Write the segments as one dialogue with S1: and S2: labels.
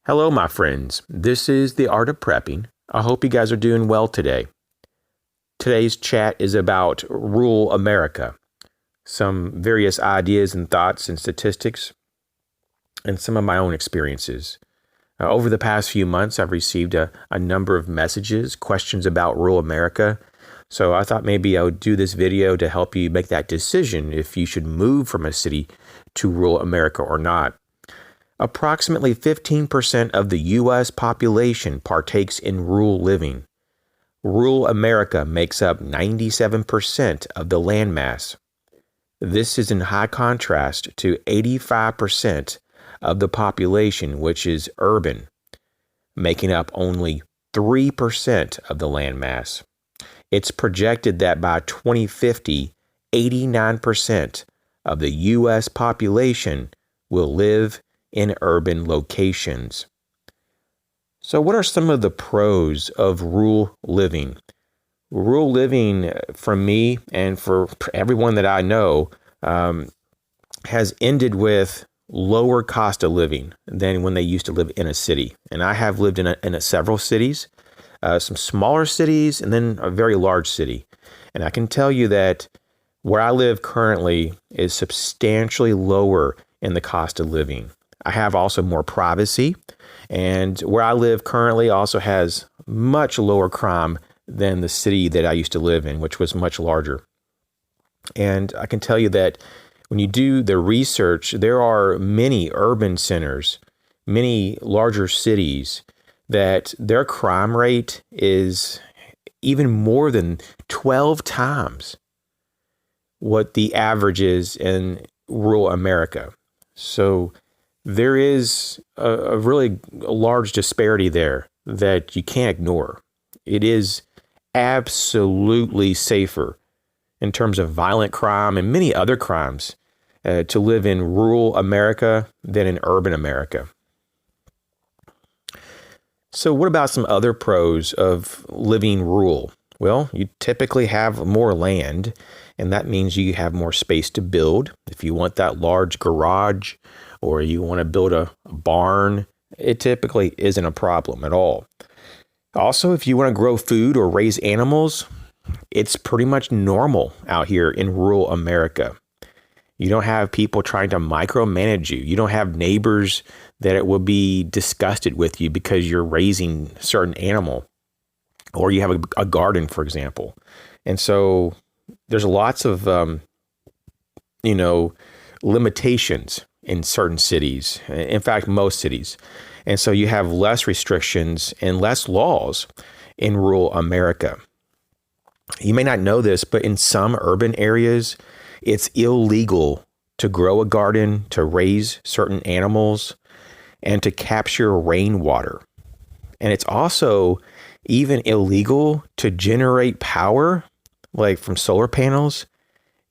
S1: Hello, my friends. This is The Art of Prepping. I hope you guys are doing well today. Today's chat is about rural America, some various ideas and thoughts and statistics, and some of my own experiences. Over the past few months, I've received a number of messages, questions about rural America. So I thought maybe I would do this video to help you make that decision if you should move from a city to rural America or not. Approximately 15% of the U.S. population partakes in rural living. Rural America makes up 97% of the landmass. This is in high contrast to 85% of the population, which is urban, making up only 3% of the landmass. It's projected that by 2050, 89% of the U.S. population will live in urban locations. So what are some of the pros of rural living? Rural living, for me and for everyone that I know, has ended with lower cost of living than when they used to live in a city. And I have lived in several cities, some smaller cities, and then a very large city. And I can tell you that where I live currently is substantially lower in the cost of living. I have also more privacy, and where I live currently also has much lower crime than the city that I used to live in, which was much larger. And I can tell you that when you do the research, there are many urban centers, many larger cities, that their crime rate is even more than 12 times what the average is in rural America. So there is a really large disparity there that you can't ignore. It is absolutely safer in terms of violent crime and many other crimes to live in rural America than in urban America. So what about some other pros of living rural? Well, you typically have more land, and that means you have more space to build. If you want that large garage or you want to build a barn, it typically isn't a problem at all. Also, if you want to grow food or raise animals, it's pretty much normal out here in rural America. You don't have people trying to micromanage you. You don't have neighbors that it will be disgusted with you because you're raising a certain animal, or you have a garden, for example. And so there's lots of, limitations in certain cities. In fact, most cities. And so you have less restrictions and less laws in rural America. You may not know this, but in some urban areas, it's illegal to grow a garden, to raise certain animals, and to capture rainwater. And it's also even illegal to generate power, like from solar panels,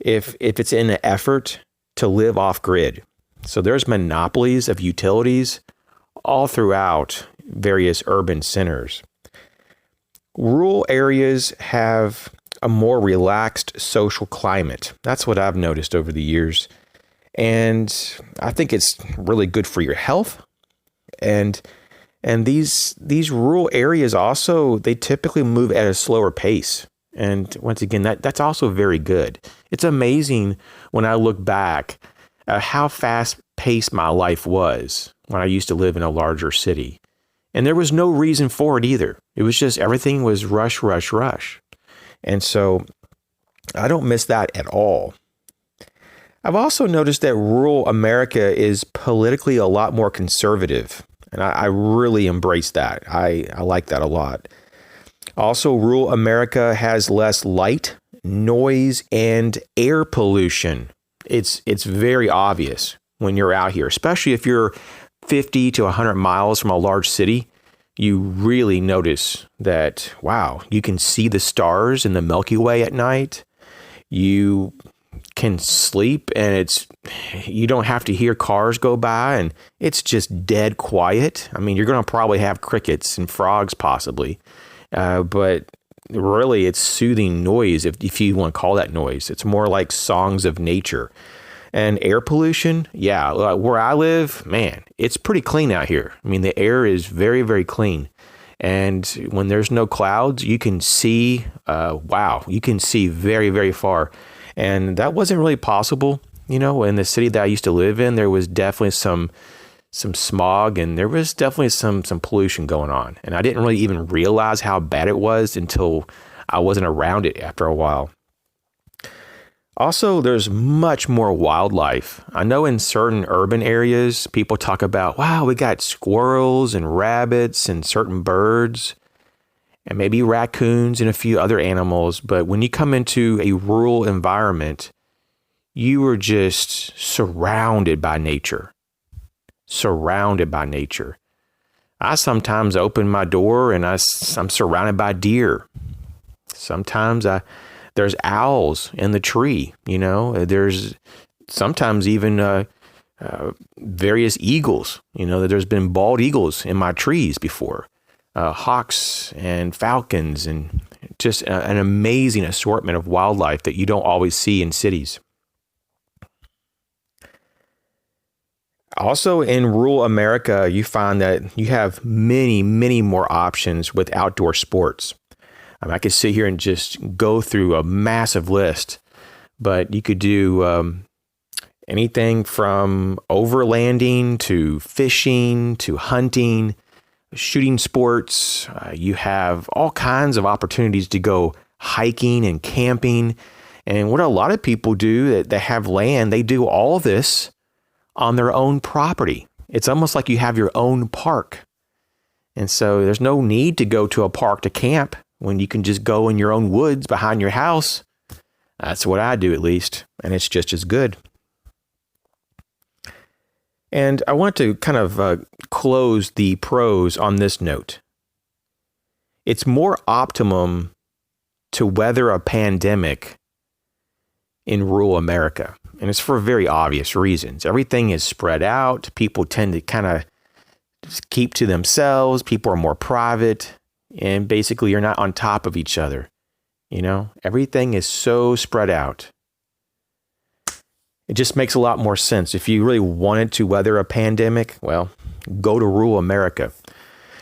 S1: if it's in an effort to live off grid. So there's monopolies of utilities all throughout various urban centers. Rural areas have a more relaxed social climate. That's what I've noticed over the years. And I think it's really good for your health. And these rural areas also, they typically move at a slower pace. And once again, that's also very good. It's amazing when I look back at how fast-paced my life was when I used to live in a larger city. And there was no reason for it either. It was just everything was rush, rush, rush. And so I don't miss that at all. I've also noticed that rural America is politically a lot more conservative. And I really embrace that. I like that a lot. Also, rural America has less light, noise, and air pollution. It's very obvious when you're out here, especially if you're 50 to 100 miles from a large city. You really notice that, wow, you can see the stars in the Milky Way at night. You can sleep and you don't have to hear cars go by, and it's just dead quiet. I mean, you're going to probably have crickets and frogs possibly, but really it's soothing noise if you want to call that noise. It's more like songs of nature. And air pollution, yeah, where I live, man, it's pretty clean out here. I mean, the air is very, very clean. And when there's no clouds, you can see, you can see very, very far. And that wasn't really possible. In the city that I used to live in, there was definitely some smog, and there was definitely some pollution going on. And I didn't really even realize how bad it was until I wasn't around it after a while. Also, there's much more wildlife. I know in certain urban areas, people talk about, wow, we got squirrels and rabbits and certain birds and maybe raccoons and a few other animals. But when you come into a rural environment, you are just surrounded by nature. Surrounded by nature. I sometimes open my door and I'm surrounded by deer. Sometimes there's owls in the tree, there's sometimes even various eagles, there's been bald eagles in my trees before, hawks and falcons, and just an amazing assortment of wildlife that you don't always see in cities. Also, in rural America, you find that you have many, many more options with outdoor sports. I could sit here and just go through a massive list, but you could do anything from overlanding to fishing to hunting, shooting sports. You have all kinds of opportunities to go hiking and camping. And what a lot of people do that have land, they do all this on their own property. It's almost like you have your own park. And so there's no need to go to a park to camp when you can just go in your own woods behind your house. That's what I do, at least, and it's just as good. And I want to kind of close the pros on this note. It's more optimum to weather a pandemic in rural America, and it's for very obvious reasons. Everything is spread out. People tend to kind of keep to themselves. People are more private. And basically, you're not on top of each other. Everything is so spread out. It just makes a lot more sense. If you really wanted to weather a pandemic, well, go to rural America.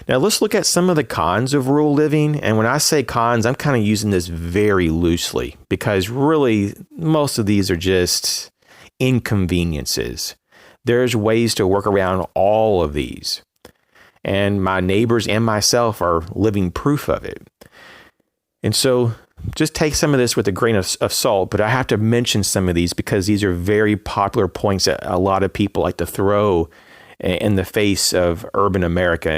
S1: Now, let's look at some of the cons of rural living. And when I say cons, I'm kind of using this very loosely because really, most of these are just inconveniences. There's ways to work around all of these. And my neighbors and myself are living proof of it. And so just take some of this with a grain of salt, but I have to mention some of these because these are very popular points that a lot of people like to throw in the face of urban America,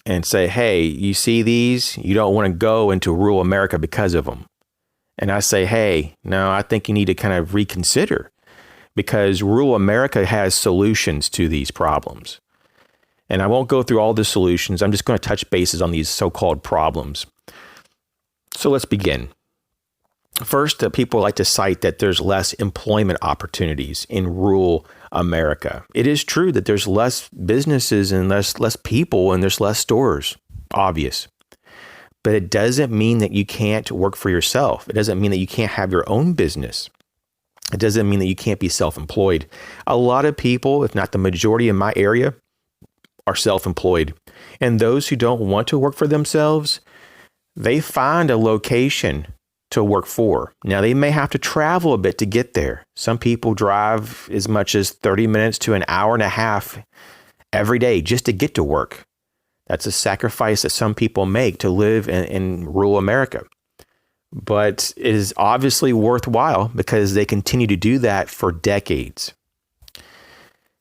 S1: and say, hey, you see these? You don't want to go into rural America because of them. And I say, hey, no, I think you need to kind of reconsider. Because rural America has solutions to these problems. And I won't go through all the solutions. I'm just going to touch bases on these so-called problems. So let's begin. First, people like to cite that there's less employment opportunities in rural America. It is true that there's less businesses and less people and there's less stores, obvious. But it doesn't mean that you can't work for yourself. It doesn't mean that you can't have your own business. It doesn't mean that you can't be self-employed. A lot of people, if not the majority in my area, are self-employed. And those who don't want to work for themselves, they find a location to work for. Now, they may have to travel a bit to get there. Some people drive as much as 30 minutes to an hour and a half every day just to get to work. That's a sacrifice that some people make to live in rural America. But it is obviously worthwhile because they continue to do that for decades.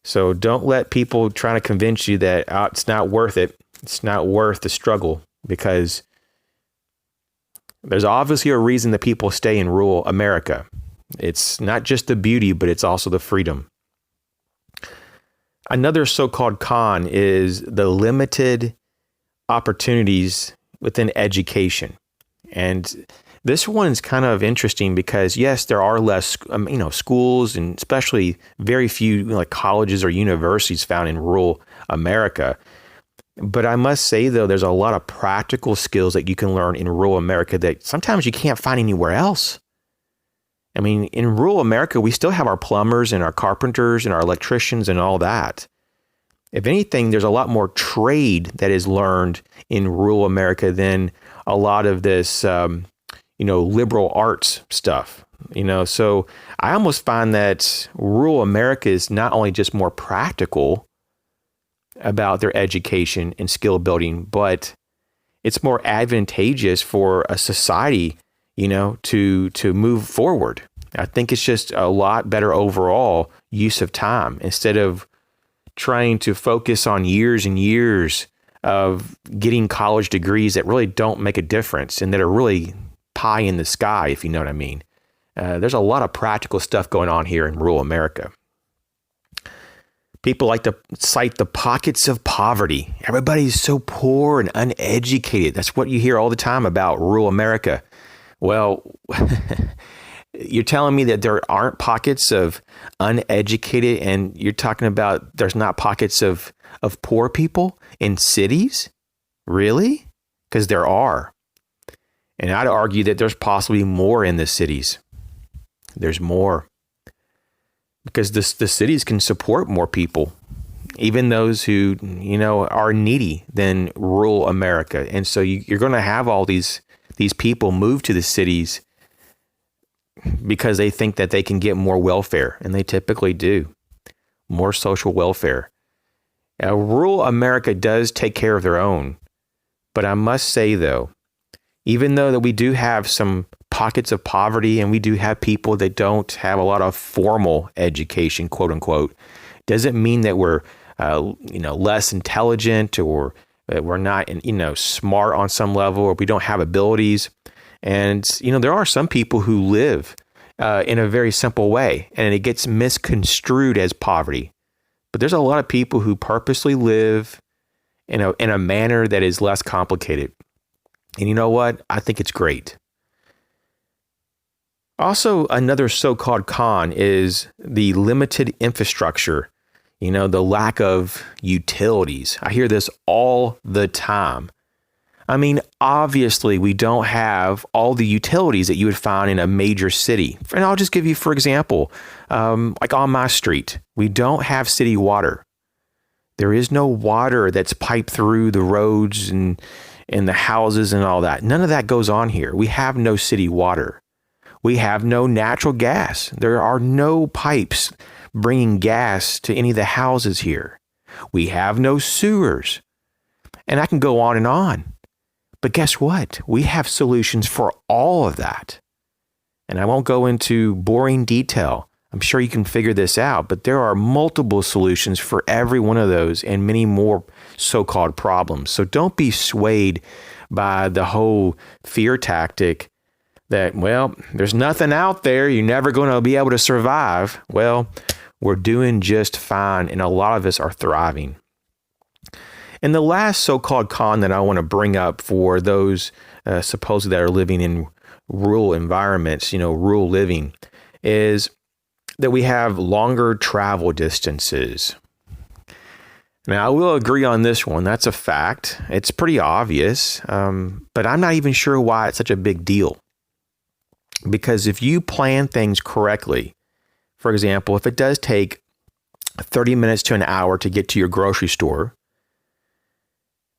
S1: So don't let people try to convince you that it's not worth it. It's not worth the struggle because there's obviously a reason that people stay in rural America. It's not just the beauty, but it's also the freedom. Another so-called con is the limited opportunities within education. And this one is kind of interesting because, yes, there are less, schools and especially very few colleges or universities found in rural America. But I must say, though, there's a lot of practical skills that you can learn in rural America that sometimes you can't find anywhere else. I mean, in rural America, we still have our plumbers and our carpenters and our electricians and all that. If anything, there's a lot more trade that is learned in rural America than a lot of this, liberal arts stuff. So I almost find that rural America is not only just more practical about their education and skill building, but it's more advantageous for a society, to move forward. I think it's just a lot better overall use of time instead of trying to focus on years and years of getting college degrees that really don't make a difference and that are really pie in the sky, if you know what I mean. There's a lot of practical stuff going on here in rural America. People like to cite the pockets of poverty. Everybody's so poor and uneducated. That's what you hear all the time about rural America. Well, you're telling me that there aren't pockets of uneducated, and you're talking about there's not pockets of poor people in cities? Really? Because there are. And I'd argue that there's possibly more in the cities. There's more. Because the cities can support more people, even those who, are needy than rural America. And so you're going to have all these people move to the cities because they think that they can get more welfare, and they typically do. More social welfare. Now, rural America does take care of their own. But I must say, though, even though that we do have some pockets of poverty and we do have people that don't have a lot of formal education, quote unquote, doesn't mean that we're, less intelligent or that we're not, smart on some level, or we don't have abilities. And, there are some people who live in a very simple way, and it gets misconstrued as poverty. But there's a lot of people who purposely live in a manner that is less complicated. And you know what? I think it's great. Also, another so-called con is the limited infrastructure, the lack of utilities. I hear this all the time. I mean, obviously, we don't have all the utilities that you would find in a major city. And I'll just give you, for example, like on my street, we don't have city water. There is no water that's piped through the roads and the houses and all that. None of that goes on here. We have no city water. We have no natural gas. There are no pipes bringing gas to any of the houses here. We have no sewers. And I can go on and on. But guess what? We have solutions for all of that. And I won't go into boring detail. I'm sure you can figure this out, but there are multiple solutions for every one of those and many more so-called problems. So don't be swayed by the whole fear tactic that, well, there's nothing out there. You're never going to be able to survive. Well, we're doing just fine, and a lot of us are thriving. And the last so-called con that I want to bring up for those supposedly that are living in rural environments, rural living, is that we have longer travel distances. Now, I will agree on this one. That's a fact. It's pretty obvious, but I'm not even sure why it's such a big deal. Because if you plan things correctly, for example, if it does take 30 minutes to an hour to get to your grocery store,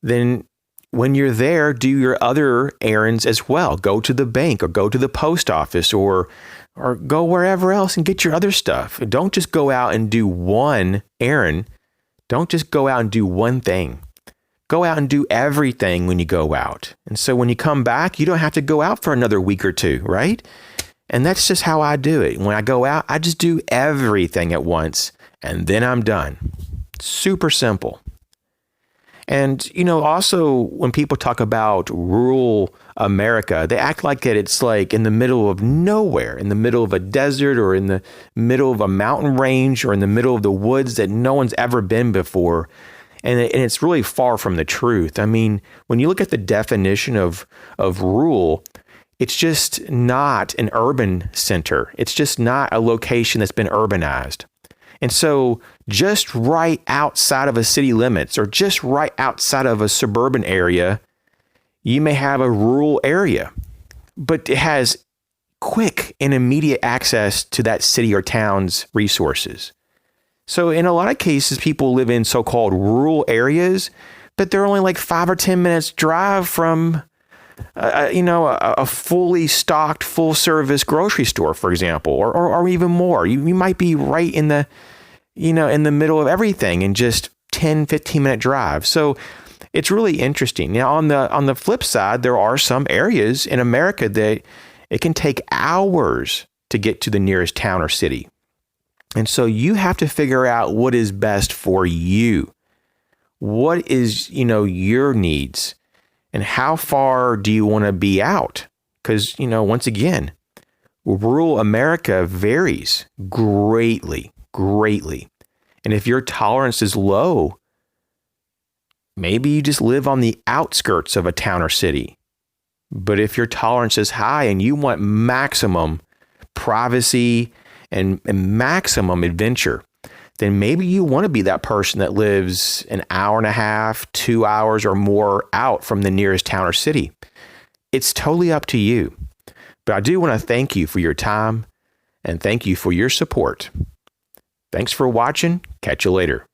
S1: then when you're there, do your other errands as well. Go to the bank or go to the post office or go wherever else and get your other stuff. Don't just go out and do one errand. Don't just go out and do one thing. Go out and do everything when you go out. And so when you come back, you don't have to go out for another week or two, right? And that's just how I do it. When I go out, I just do everything at once, and then I'm done. Super simple. And, also when people talk about rural America, they act like that it's like in the middle of nowhere, in the middle of a desert or in the middle of a mountain range or in the middle of the woods that no one's ever been before. And it's really far from the truth. I mean, when you look at the definition of rural, it's just not an urban center. It's just not a location that's been urbanized. And so just right outside of a city limits or just right outside of a suburban area, you may have a rural area, but it has quick and immediate access to that city or town's resources. So in a lot of cases, people live in so-called rural areas, but they're only like 5 or 10 minutes drive from, a fully stocked, full service grocery store, for example, or even more. You might be right in the, in the middle of everything in just 10, 15 minute drive. So it's really interesting. Now, on the flip side, there are some areas in America that it can take hours to get to the nearest town or city. And so you have to figure out what is best for you. What is, your needs, and how far do you want to be out? Because, once again, rural America varies greatly. And if your tolerance is low, maybe you just live on the outskirts of a town or city. But if your tolerance is high and you want maximum privacy and maximum adventure, then maybe you want to be that person that lives an hour and a half, 2 hours or more out from the nearest town or city. It's totally up to you. But I do want to thank you for your time and thank you for your support. Thanks for watching. Catch you later.